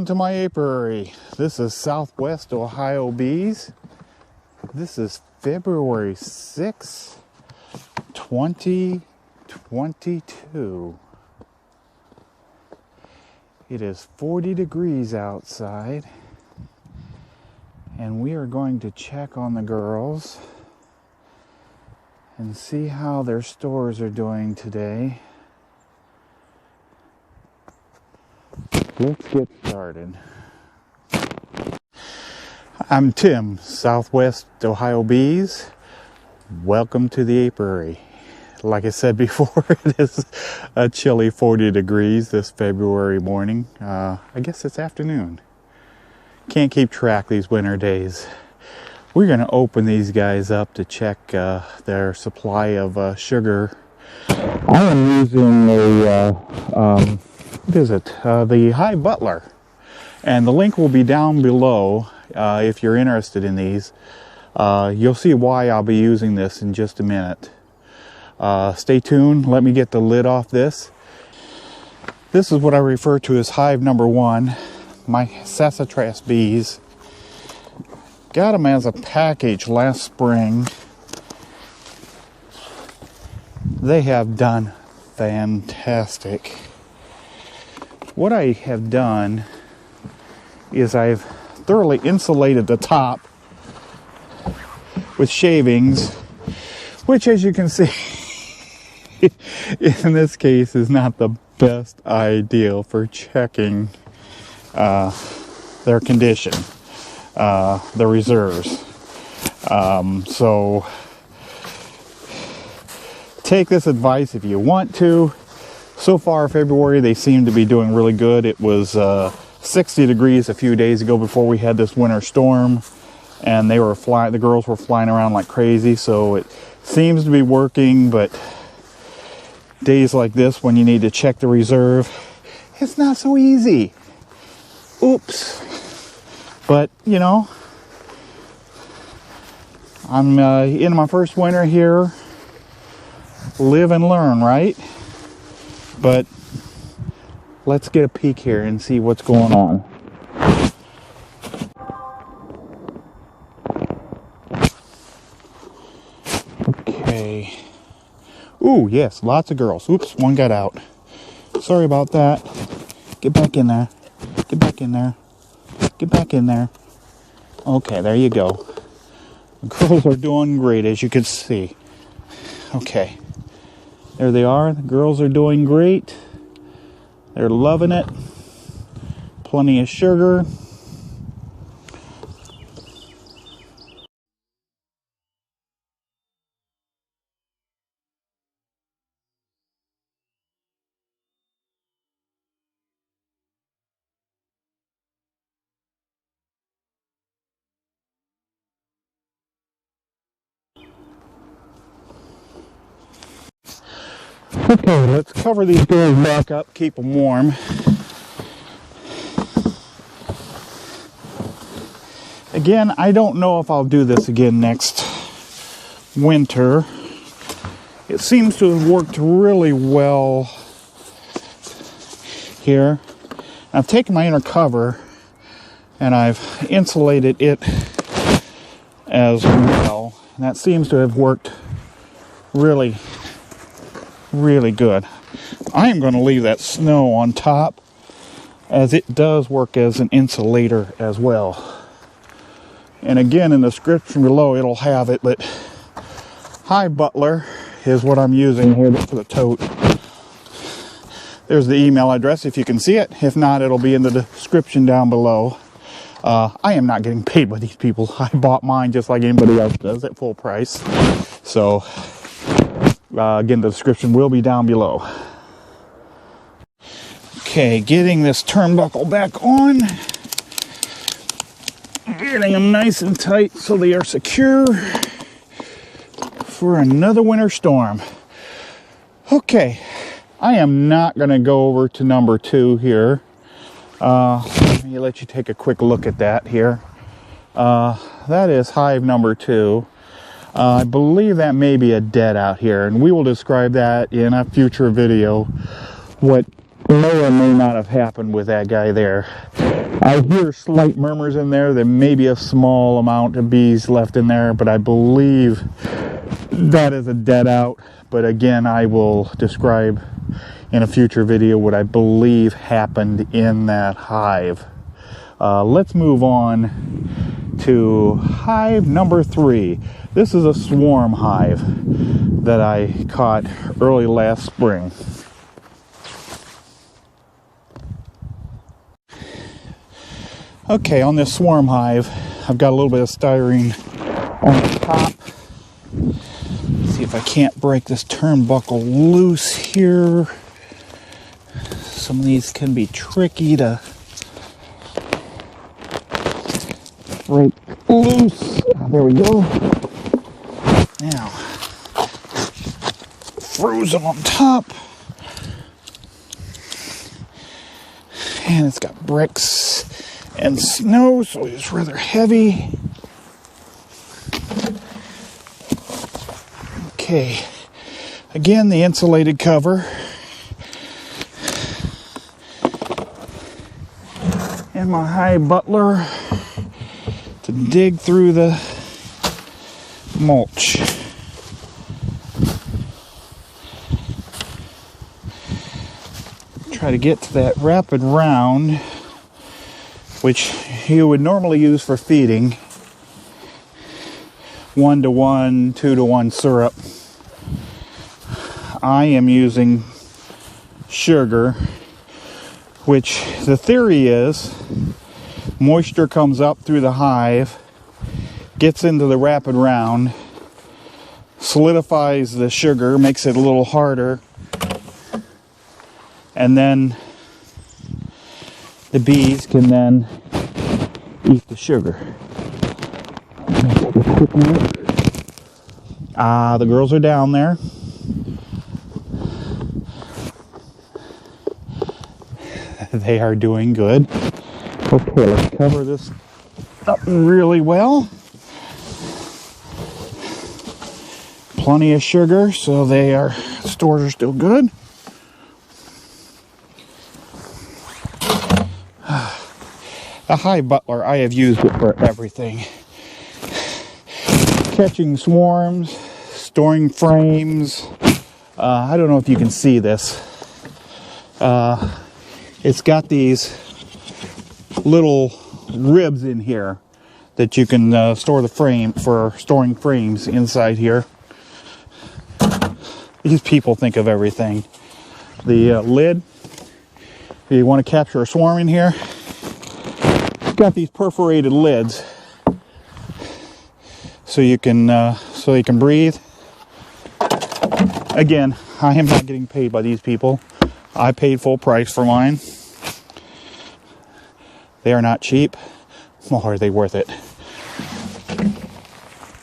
to my apiary. This is Southwest Ohio Bees. This is February 6, 2022. It is 40 degrees outside, and we are going to check on the girls and see how their stores are doing today. Let's get started. I'm Tim, Southwest Ohio Bees. Welcome to the apiary. Like I said before, it is a chilly 40 degrees this February morning. I guess it's afternoon. Can't keep track these winter days. We're going to open these guys up to check their supply of sugar. I am using the Hive Butler, and the link will be down below if you're interested in these. You'll see why I'll be using this in just a minute. Stay tuned. Let me get the lid off this. This is what I refer to as Hive number 1, my sassafras bees. Got them as a package last spring. They have done fantastic. What I have done is I've thoroughly insulated the top with shavings, which, as you can see, in this case is not the best idea for checking their condition, the reserves. So take this advice if you want to. So far, February, they seem to be doing really good. It was 60 degrees a few days ago before we had this winter storm, and they were the girls were flying around like crazy. So it seems to be working, but days like this when you need to check the reserve, it's not so easy. Oops. But, you know, I'm in my first winter here. Live and learn, right? But let's get a peek here and see what's going on. Okay. Ooh, yes, lots of girls. Oops, one got out. Sorry about that. Get back in there. Get back in there. Get back in there. Okay, there you go. The girls are doing great, as you can see. Okay. There they are. The girls are doing great. They're loving it. Plenty of sugar. Okay, let's cover these girls back up, keep them warm. Again, I don't know if I'll do this again next winter. It seems to have worked really well here. I've taken my inner cover and I've insulated it as well. And that seems to have worked really good. I am going to leave that snow on top, as it does work as an insulator as well. And again, in the description below it'll have it, but Hive Butler is what I'm using here for the tote. There's the email address if you can see it. If not, it'll be in the description down below. I am not getting paid by these people. I bought mine just like anybody else does at full price. So again, the description will be down below. Okay, getting this turnbuckle back on. Getting them nice and tight so they are secure for another winter storm. Okay, I am not going to go over to number 2 here. Let me let you take a quick look at that here. That is Hive number 2. I believe that may be a dead out here, and we will describe that in a future video, what may or may not have happened with that guy there. I hear slight murmurs in there. There may be a small amount of bees left in there, but I believe that is a dead out. But again, I will describe in a future video what I believe happened in that hive. Let's move on to hive number 3. This is a swarm hive that I caught early last spring. Okay, on this swarm hive, I've got a little bit of styrene on the top. Let's see if I can't break this turnbuckle loose here. Some of these can be tricky to break loose. There we go. Now, frozen on top. And it's got bricks and snow, so it's rather heavy. Okay, again, the insulated cover. And my hive butler to dig through the mulch. Try to get to that rapid round, which you would normally use for feeding. 1-to-1, 2-to-1 syrup. I am using sugar, which the theory is moisture comes up through the hive, gets into the rapid round, solidifies the sugar, makes it a little harder, and then the bees can then eat the sugar. The girls are down there. They are doing good. Okay, let's cover this up really well. Plenty of sugar, so stores are still good. The hive butler, I have used it for everything. Catching swarms, storing frames. I don't know if you can see this. It's got these little ribs in here that you can store the frame for storing frames inside here. These people think of everything. The lid, if you want to capture a swarm in here, it's got these perforated lids so you can breathe. Again, I am not getting paid by these people. I paid full price for mine. They are not cheap, nor are they worth it.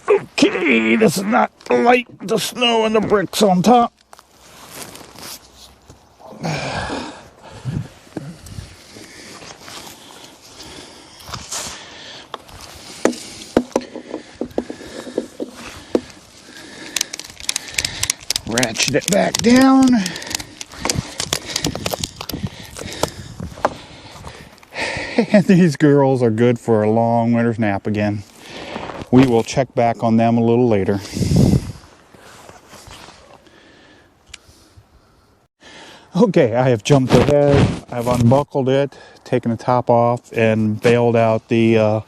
Okay, this is not like the snow and the bricks on top. Ratchet it back down. And these girls are good for a long winter's nap again. We will check back on them a little later. Okay, I have jumped ahead. I've unbuckled it, taken the top off, and bailed out the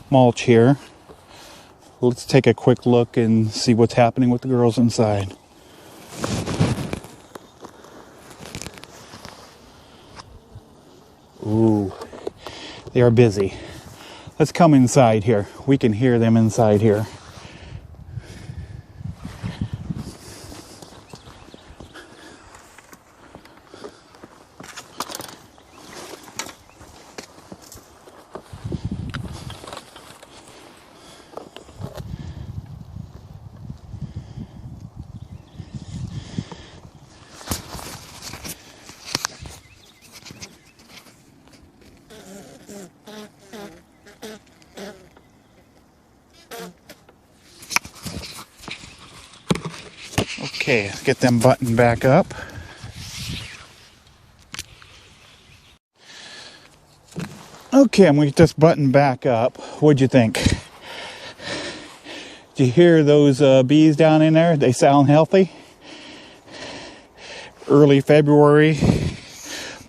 mulch here. Let's take a quick look and see what's happening with the girls inside. Ooh, they are busy. Let's come inside here. We can hear them inside here. Okay, let's get them buttoned back up. Okay, I'm going to get this button back up. What'd you think? Did you hear those bees down in there? They sound healthy. Early February,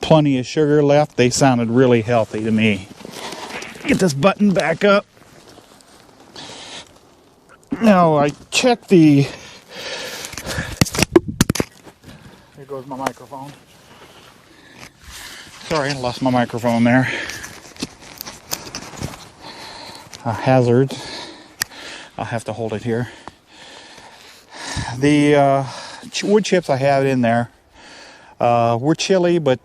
plenty of sugar left. They sounded really healthy to me. Get this button back up. Now I checked the... There goes my microphone. Sorry, I lost my microphone there. A hazard. I'll have to hold it here. The wood chips I have in there were chilly but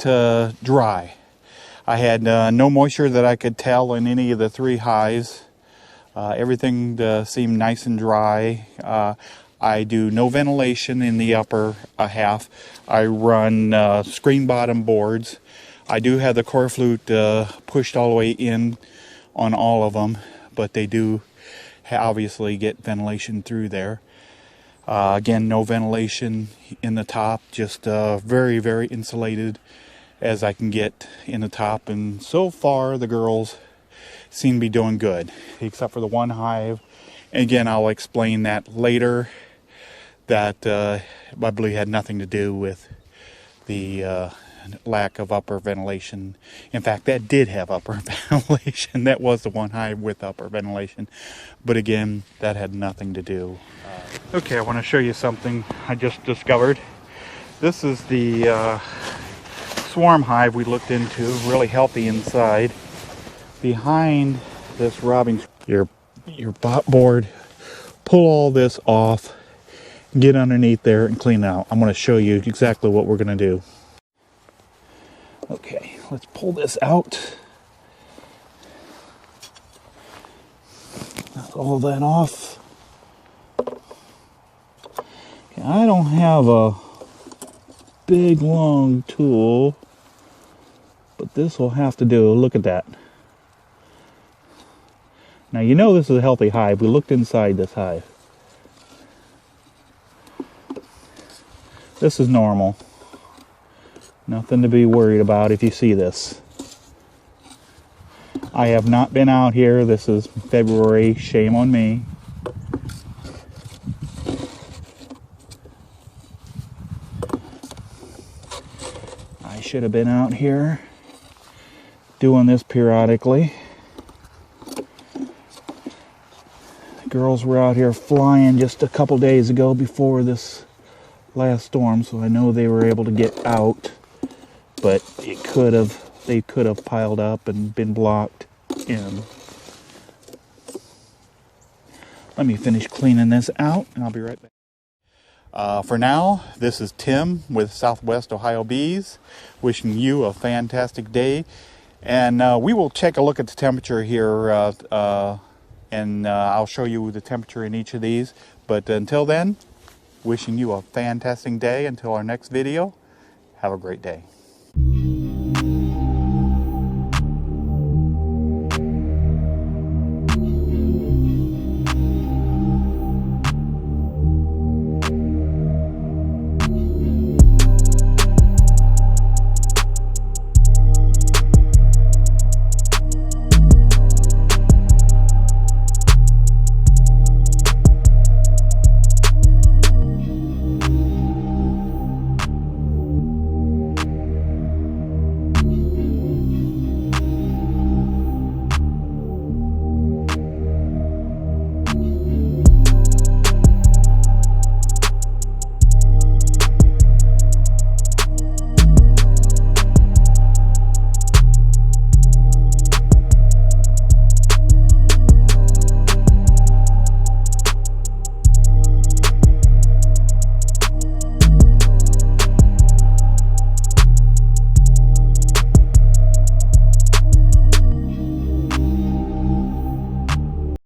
dry. I had no moisture that I could tell in any of the 3 hives. Everything seemed nice and dry. I do no ventilation in the upper half. I run screen bottom boards. I do have the core flute pushed all the way in on all of them, but they do obviously get ventilation through there. Again, no ventilation in the top, just very, very insulated as I can get in the top. And so far, the girls seem to be doing good, except for the one hive. And again, I'll explain that later. That I believe had nothing to do with the lack of upper ventilation. In fact, that did have upper ventilation. That was the one hive with upper ventilation. But again, that had nothing to do. Okay, I want to show you something I just discovered. This is the swarm hive we looked into, really healthy inside. Behind this robbing, your bot board, pull all this off, get underneath there and clean it out. I'm going to show you exactly what we're going to do. Okay, let's pull this out. Knock all that off. Okay, I don't have a big long tool, but this will have to do. Look at that. Now you know this is a healthy hive. We looked inside this hive. This is normal. Nothing to be worried about if you see this. I have not been out here. This is February. Shame on me. I should have been out here doing this periodically. The girls were out here flying just a couple days ago before this last storm, so I know they were able to get out, but they could have piled up and been blocked in. Let me finish cleaning this out and I'll be right back. For now, this is Tim with Southwest Ohio Bees, wishing you a fantastic day, and we will take a look at the temperature here and I'll show you the temperature in each of these, but until then, wishing you a fantastic day. Until our next video, have a great day.